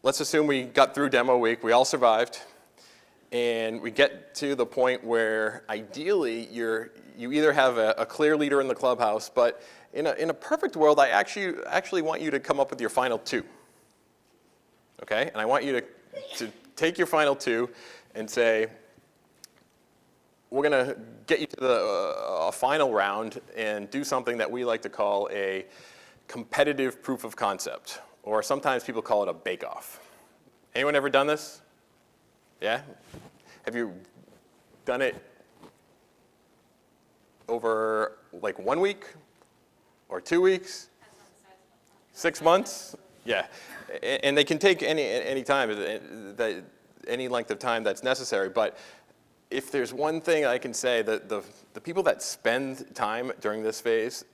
let's assume we got through demo week, we all survived, and we get to the point where ideally you either have a clear leader in the clubhouse, but in a perfect world, I actually want you to come up with your final two. Okay? And I want you to take your final two and say, we're going to get you to a final round and do something that we like to call a competitive proof of concept, or sometimes people call it a bake-off. Anyone ever done this? Yeah? Have you done it over like 1 week or 2 weeks? 6 months? Yeah. And they can take any time, any length of time that's necessary. But if there's one thing I can say, that the people that spend time during this phase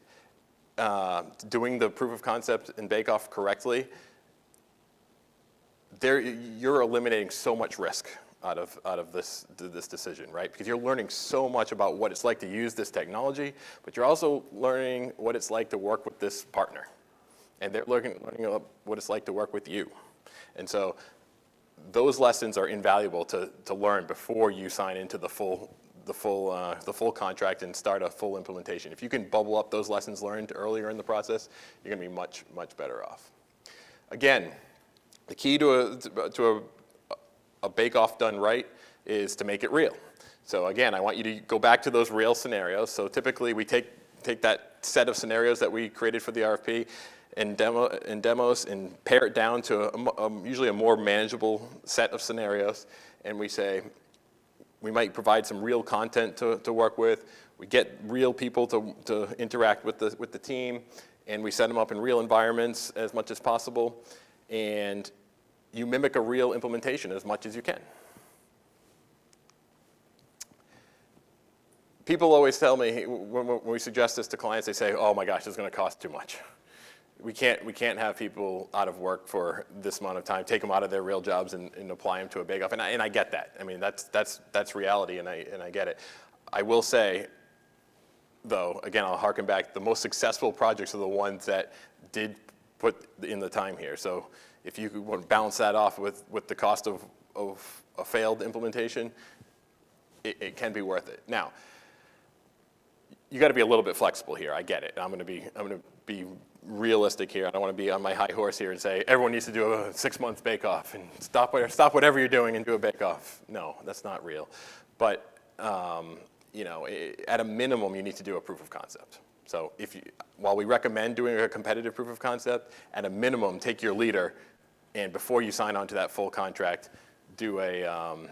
doing the proof of concept and bake-off correctly, you're eliminating so much risk out of this decision, right? Because you're learning so much about what it's like to use this technology, but you're also learning what it's like to work with this partner. And they're learning what it's like to work with you. And so those lessons are invaluable to learn before you sign into the full contract and start a full implementation. If you can bubble up those lessons learned earlier in the process, you're going to be much, much better off. Again, the key to a bake-off done right is to make it real. So again, I want you to go back to those real scenarios. So typically we take that set of scenarios that we created for the RFP and demos and pare it down to usually a more manageable set of scenarios. And we say, we might provide some real content to work with. We get real people to interact with the team, and we set them up in real environments as much as possible. And you mimic a real implementation as much as you can. People always tell me, when we suggest this to clients, they say, oh my gosh, it's going to cost too much. We can't have people out of work for this amount of time, take them out of their real jobs and apply them to a bake-off. And I get that. I mean, that's reality, and I get it. I will say, though, again, I'll harken back, the most successful projects are the ones that did put in the time here. So if you could balance that off with the cost of a failed implementation, it can be worth it. Now, you got to be a little bit flexible here. I get it. I'm going to be realistic here. I don't want to be on my high horse here and say everyone needs to do a 6-month bake-off and stop whatever you're doing and do a bake-off. No, that's not real. But at a minimum, you need to do a proof of concept. So while we recommend doing a competitive proof of concept, at a minimum, take your leader, and before you sign on to that full contract, do a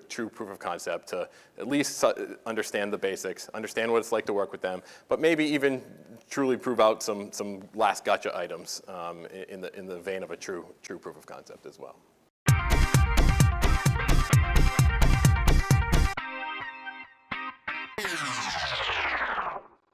true proof of concept to at least understand the basics, understand what it's like to work with them, but maybe even truly prove out some last gotcha items in the vein of a true proof of concept as well.